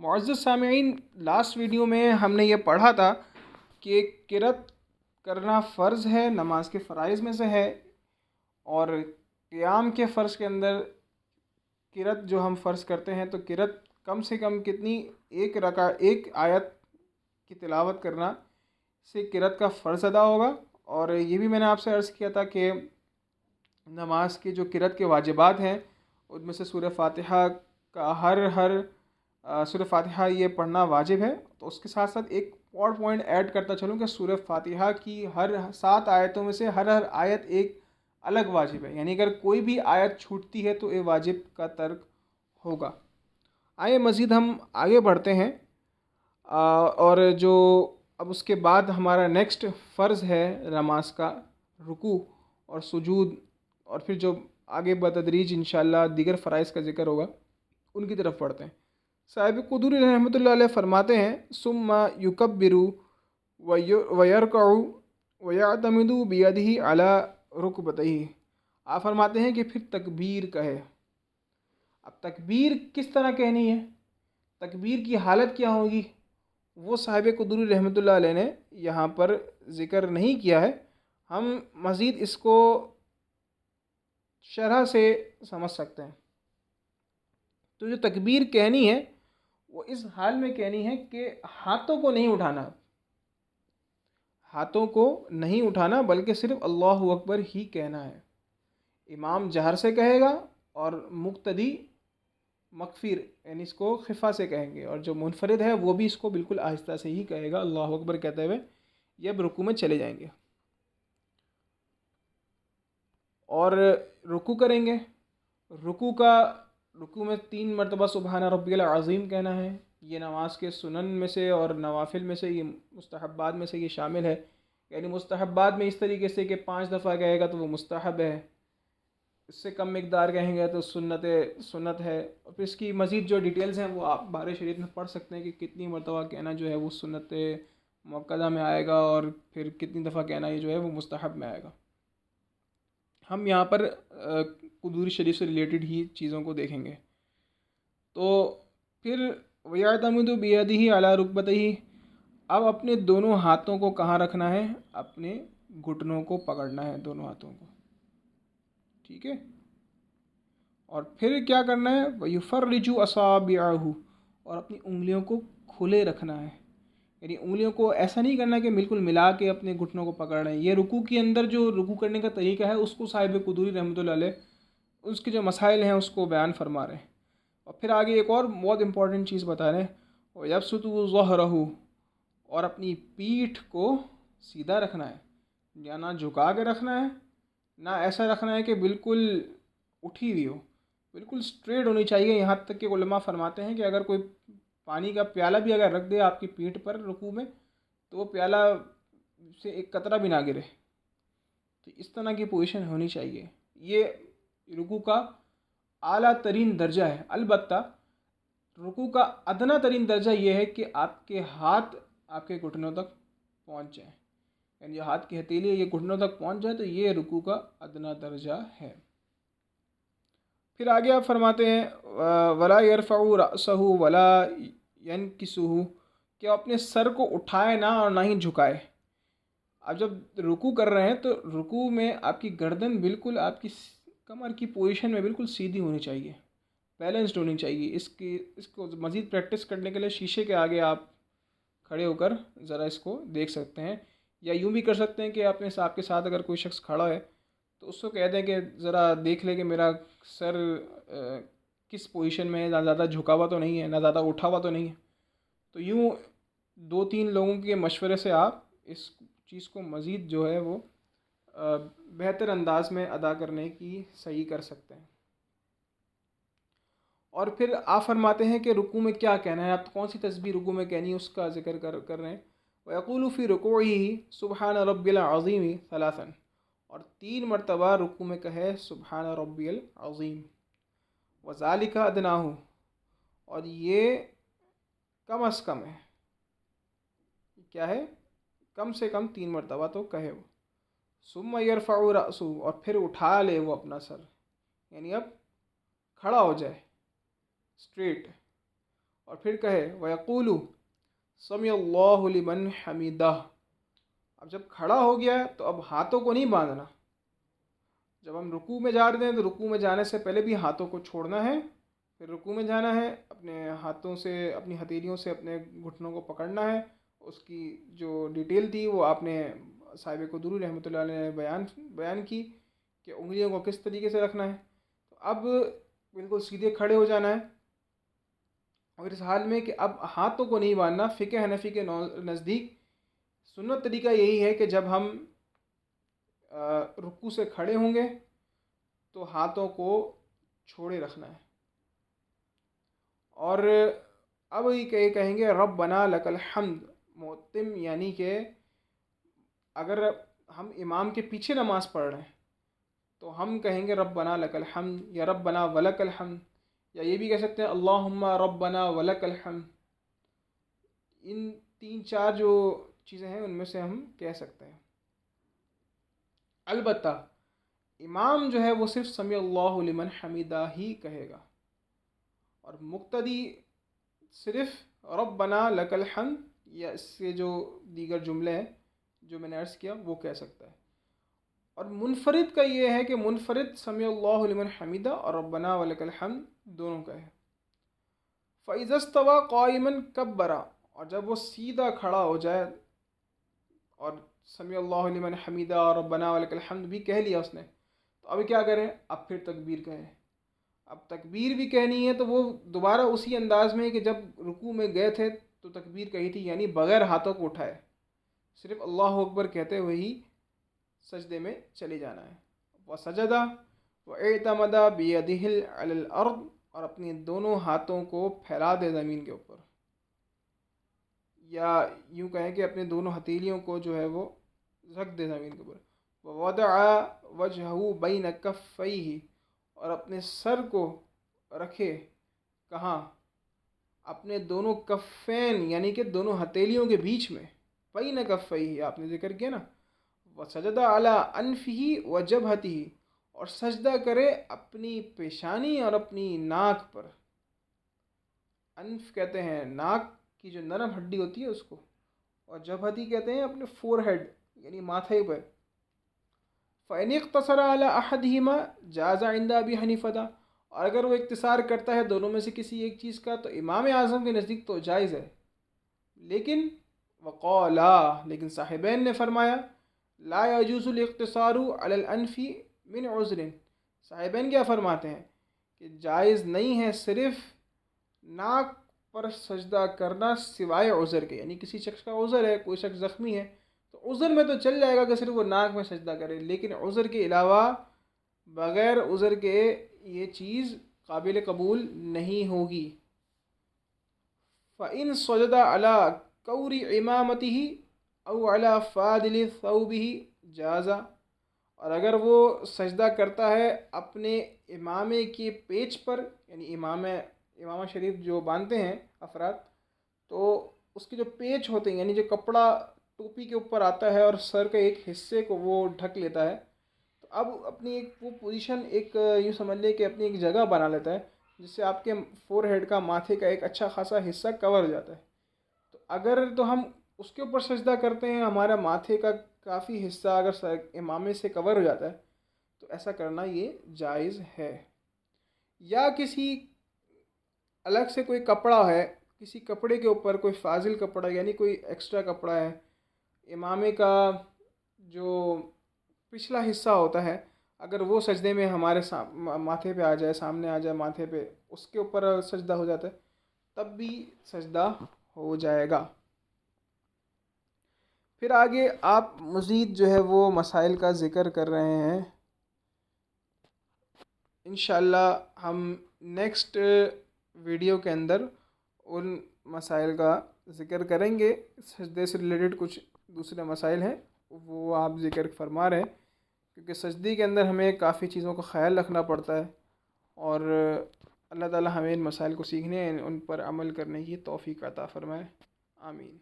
معزز سامعین، last video میں ہم نے یہ پڑھا تھا کہ قرأت کرنا فرض ہے، نماز کے فرائض میں سے ہے، اور قیام کے فرض کے اندر قرأت جو ہم فرض کرتے ہیں تو قرأت کم سے کم کتنی، ایک آیت کی تلاوت کرنا سے قرأت کا فرض ادا ہوگا۔ اور یہ بھی میں نے آپ سے عرض کیا تھا کہ نماز کے جو قرأت کے واجبات ہیں ان میں سے سورہ فاتحہ کا ہر سورہ فاتحہ یہ پڑھنا واجب ہے۔ تو اس کے ساتھ ساتھ ایک اور پوائنٹ ایڈ کرتا چلوں کہ سورہ فاتحہ کی ہر 7 آیتوں میں سے ہر آیت ایک الگ واجب ہے، یعنی اگر کوئی بھی آیت چھوٹتی ہے تو یہ واجب کا ترک ہوگا۔ آئے مزید ہم آگے بڑھتے ہیں، اور جو اب اس کے بعد ہمارا نیکسٹ فرض ہے نماز کا رکوع اور سجود، اور پھر جو آگے بتدریج انشاءاللہ دیگر فرائض کا ذکر ہوگا ان کی طرف پڑھتے ہیں۔ صاحب قدوری رحمۃ اللہ علیہ فرماتے ہیں ثم یکبروا ویرکعوا ویعتمدوا بیدہ علی رکبتیہ۔ آپ فرماتے ہیں کہ پھر تکبیر کہے۔ اب تکبیر کس طرح کہنی ہے، تکبیر کی حالت کیا ہوگی، وہ صاحب قدوری رحمۃ اللہ علیہ نے یہاں پر ذکر نہیں کیا ہے۔ ہم مزید اس کو شرح سے سمجھ سکتے ہیں۔ تو جو تکبیر کہنی ہے وہ اس حال میں کہنی ہے کہ ہاتھوں کو نہیں اٹھانا، ہاتھوں کو نہیں اٹھانا بلکہ صرف اللہ اکبر ہی کہنا ہے۔ امام جہر سے کہے گا اور مقتدی مخفیر یعنی اس کو خفا سے کہیں گے، اور جو منفرد ہے وہ بھی اس کو بالکل آہستہ سے ہی کہے گا اللہ اکبر کہتے ہوئے، یہ اب رکوع میں چلے جائیں گے اور رکوع کریں گے۔ رکوع میں 3 مرتبہ سبحان ربی العظیم کہنا ہے۔ یہ نماز کے سنن میں سے اور نوافل میں سے، یہ مستحبات میں سے یہ شامل ہے، یعنی مستحبات میں اس طریقے سے کہ 5 دفعہ کہے گا تو وہ مستحب ہے، اس سے کم مقدار کہیں گے تو سنت ہے، اور پھر اس کی مزید جو ڈیٹیلز ہیں وہ آپ بارِ شریعت میں پڑھ سکتے ہیں کہ کتنی مرتبہ کہنا جو ہے وہ سنت مؤکدہ میں آئے گا، اور پھر کتنی دفعہ کہنا یہ جو ہے وہ مستحب میں آئے گا۔ ہم یہاں پر قدوری شریف سے ریلیٹڈ ہی چیزوں کو دیکھیں گے۔ تو پھر وَيَعْتَمِدُ بِيَدِهِ عَلَى رُكْبَتَيْهِ، اب اپنے دونوں ہاتھوں کو کہاں رکھنا ہے، اپنے گھٹنوں کو پکڑنا ہے، دونوں ہاتھوں کو، ٹھیک ہے۔ اور پھر کیا کرنا ہے، وَيُفَرِّجُ أَصَابِعَهُ، اور اپنی انگلیوں کو کھلے رکھنا ہے، یعنی انگلیوں کو ایسا نہیں کرنا کہ بالکل ملا کے اپنے گھٹنوں کو پکڑ رہے ہیں۔ یہ رکوع کے اندر جو رکوع کرنے کا طریقہ ہے اس کو صاحب قدوری رحمۃ اللہ علیہ اس کے جو مسائل ہیں اس کو بیان فرما رہے ہیں۔ اور پھر آگے ایک اور بہت امپورٹنٹ چیز بتا رہے ہیں، وَيَبْسُطُ ظَهْرَهُ، اور اپنی پیٹھ کو سیدھا رکھنا ہے، یا نہ جھکا کے رکھنا ہے، نہ ایسا رکھنا ہے کہ بالکل اٹھی ہوئی ہو، بالکل اسٹریٹ ہونی چاہیے۔ یہاں تک کہ علماء فرماتے ہیں کہ اگر کوئی پانی کا پیالہ بھی اگر رکھ دے آپ کی پیٹھ پر رکوع میں تو وہ پیالہ سے ایک قطرہ بھی نہ گرے، تو اس طرح کی پوزیشن ہونی چاہیے۔ یہ رکوع کا اعلیٰ ترین درجہ ہے۔ البتہ رکوع کا ادنیٰ ترین درجہ یہ ہے کہ آپ کے ہاتھ آپ کے گھٹنوں تک پہنچ جائیں، یعنی جو ہاتھ کی ہتھیلی ہے یہ گھٹنوں تک پہنچ جائے تو یہ رکوع کا ادنیٰ درجہ ہے۔ پھر آگے آپ فرماتے ہیں وَلَا يَرْفَعُ رَأْسَهُ وَلَا يَنْكِسُهُ، کہ اپنے سر کو اٹھائے نہ اور نہ ہی جھکائے۔ اب جب رکوع کر رہے ہیں تو رکوع میں آپ کی گردن بالکل آپ کی کمر کی پوزیشن میں بالکل سیدھی ہونی چاہیے، بیلنسڈ ہونی چاہیے۔ اس کو مزید پریکٹس کرنے کے لیے شیشے کے آگے آپ کھڑے ہو کر ذرا اس کو دیکھ سکتے ہیں، یا یوں بھی کر سکتے ہیں کہ آپ کے ساتھ اگر کوئی شخص کھڑا ہے تو اس کو کہہ دیں کہ ذرا دیکھ لے کہ میرا سر کس پوزیشن میں ہے، نہ زیادہ جھکا ہوا تو نہیں ہے نہ زیادہ اٹھا ہوا تو نہیں ہے۔ تو یوں 2-3 لوگوں کے مشورے سے آپ اس چیز کو مزید جو ہے وہ بہتر انداز میں ادا کرنے کی صحیح کر سکتے ہیں۔ اور پھر آپ فرماتے ہیں کہ رکوع میں کیا کہنا ہے، آپ کون سی تسبیح رکوع میں کہنی ہے اس کا ذکر کر رہے ہیں۔ وَيَقُولُ فِي رُكُوعِهِ سُبْحَانَ رَبِّ الْعَظِيمِ ثَلَاثًا، اور 3 مرتبہ رکوع میں کہے سبحان ربی العظیم۔ وَذَلِكَ أَدْنَاهُ، اور یہ کم از کم ہے، کیا ہے، کم سے کم 3 مرتبہ تو کہے وہ۔ ثُمَّ يَرْفَعُ رَأْسُهُ، اور پھر اٹھا لے وہ اپنا سر، یعنی اب کھڑا ہو جائے اسٹریٹ۔ اور پھر کہے وَيَقُولُ سَمِعَ اللَّهُ لِمَنْ حَمِدَهُ۔ اب جب کھڑا ہو گیا ہے تو اب ہاتھوں کو نہیں باندھنا، جب ہم رکوع میں جا رہے ہیں تو رکوع میں جانے سے پہلے بھی ہاتھوں کو چھوڑنا ہے، پھر رکوع میں جانا ہے، اپنے ہاتھوں سے اپنی ہتھیلیوں سے اپنے گھٹنوں کو پکڑنا ہے۔ اس کی جو ڈیٹیل تھی وہ آپ نے صاحب قدوری رحمۃ اللہ علیہ نے بیان کی کہ انگلیوں کو کس طریقے سے رکھنا ہے۔ تو اب بالکل سیدھے کھڑے ہو جانا ہے، اور اس حال میں کہ اب ہاتھوں کو نہیں باندھنا، فقہ حنفی کے نزدیک سنت طریقہ یہی ہے کہ جب ہم رکوع سے کھڑے ہوں گے تو ہاتھوں کو چھوڑے رکھنا ہے، اور اب یہ کہیں گے ربنا لک الحمد معتم، یعنی کہ اگر ہم امام کے پیچھے نماز پڑھ رہے ہیں تو ہم کہیں گے ربنا لک الحمد یا ربنا ولک الحمد، یا یہ بھی کہہ سکتے ہیں اللہم ربنا ولک الحمد۔ ان 3-4 جو چیزیں ہیں ان میں سے ہم کہہ سکتے ہیں۔ البتہ امام جو ہے وہ صرف سمیع اللہ لمن حمیدہ ہی کہے گا، اور مقتدی صرف ربنا لک الحمد یا اس سے جو دیگر جملے ہیں جو میں نے عرض کیا وہ کہہ سکتا ہے۔ اور منفرد کا یہ ہے کہ منفرد سمیع اللہ لمن حمیدہ اور ربنا ولک الحمد دونوں کہے۔ فَإِذَا اسْتَوَىٰ قَائِمًا كَبَّرَ، اور جب وہ سیدھا کھڑا ہو جائے اور سمیع اللہ لمن حمیدہ اور ربنا ولک الحمد بھی کہہ لیا اس نے، تو اب کیا کریں؟ اب پھر تکبیر کہیں۔ اب تکبیر بھی کہنی ہے تو وہ دوبارہ اسی انداز میں کہ جب رکوع میں گئے تھے تو تکبیر کہی تھی، یعنی بغیر ہاتھوں کو اٹھائے، صرف اللہ اکبر کہتے ہوئے ہی سجدے میں چلے جانا ہے۔ وَسَجَدَ وَاعْتَمَدَ بِيَدِهِ عَلَى الْأَرْضِ، اور اپنے دونوں ہاتھوں کو پھیلا دے زمین کے اوپر، یا یوں کہیں کہ اپنے دونوں ہتھیلیوں کو جو ہے وہ رکھ دے زمین کے اوپر۔ وَوَضَعَ وَجْهَهُ بَيْنَ كَفَّيْهِ، اور اپنے سر کو رکھے کہاں؟ اپنے دونوں کفین یعنی کہ دونوں ہتھیلیوں کے بیچ میں، بَيْنَ كَفَّيْهِ آپ نے ذکر کیا نا۔ وَسَجَدَ عَلَىٰ أَنْفِهِ وَجَبْهَتِهِ، اور سجدہ کرے اپنی پیشانی اور اپنی ناک پر۔ انف کہتے ہیں ناک کی جو نرم ہڈی ہوتی ہے اس کو، اور جبہتی کہتے ہیں اپنے فور ہیڈ یعنی ماتھے پر۔ فَإِنِ اقْتَصَرَ عَلَىٰ أَحَدِهِمَا جَازَ عِنْدَ أَبِي حَنِيفَةَ، اور اگر وہ اقتصار کرتا ہے دونوں میں سے کسی ایک چیز کا تو امام اعظم کے نزدیک تو جائز ہے، لیکن وقالا، لیکن صاحبین نے فرمایا لا يجوز الاقتصار على الانف من عذر، صاحبین کیا فرماتے ہیں کہ جائز نہیں ہے صرف ناک پر سجدہ کرنا سوائے عذر کے، یعنی کسی شخص کا عذر ہے، کوئی شخص زخمی ہے تو عذر میں تو چل جائے گا کہ صرف وہ ناک میں سجدہ کرے، لیکن عذر کے علاوہ بغیر عذر کے یہ چیز قابل قبول نہیں ہوگی۔ فَإِن سَجَدَ عَلَىٰ كَوْرِ عِمَامَتِهِ أَوْ عَلَىٰ فَاضِلِ ثَوْبِهِ جَازَ، اور اگر وہ سجدہ کرتا ہے اپنے امامے کے پیچ پر، یعنی امامہ شریف جو باندھتے ہیں افراد، تو اس کے جو پیچ ہوتے ہیں یعنی جو کپڑا ٹوپی کے اوپر آتا ہے اور سر کے ایک حصے کو وہ ڈھک لیتا ہے، تو اب اپنی ایک وہ پوزیشن ایک یوں سمجھ لے کہ اپنی ایک جگہ بنا لیتا ہے جس سے آپ کے فور ہیڈ کا ماتھے کا ایک اچھا خاصا حصہ کور ہو جاتا ہے۔ تو اگر تو ہم اس کے اوپر سجدہ کرتے ہیں، ہمارا ماتھے کا کافی حصہ اگر امامے سے کور ہو جاتا ہے تو ایسا کرنا یہ جائز ہے۔ یا کسی الگ سے کوئی کپڑا ہے، کسی کپڑے کے اوپر کوئی فاضل کپڑا یعنی کوئی ایکسٹرا کپڑا ہے، امامے کا جو پچھلا حصہ ہوتا ہے اگر وہ سجدے میں ہمارے ماتھے پہ آ جائے، سامنے آ جائے ماتھے پہ، اس کے اوپر سجدہ ہو جاتا ہے تب بھی سجدہ ہو جائے گا۔ پھر آگے آپ مزید جو ہے وہ مسائل کا ذکر کر رہے ہیں۔ انشاءاللہ ہم نیکسٹ ویڈیو کے اندر ان مسائل کا ذکر کریں گے۔ سجدے سے ریلیٹڈ کچھ دوسرے مسائل ہیں وہ آپ ذکر فرما رہے ہیں، کیونکہ سجدے کے اندر ہمیں کافی چیزوں کا خیال رکھنا پڑتا ہے، اور اللہ تعالی ہمیں ان مسائل کو سیکھنے ان پر عمل کرنے کی توفیق عطا فرمائے، آمین۔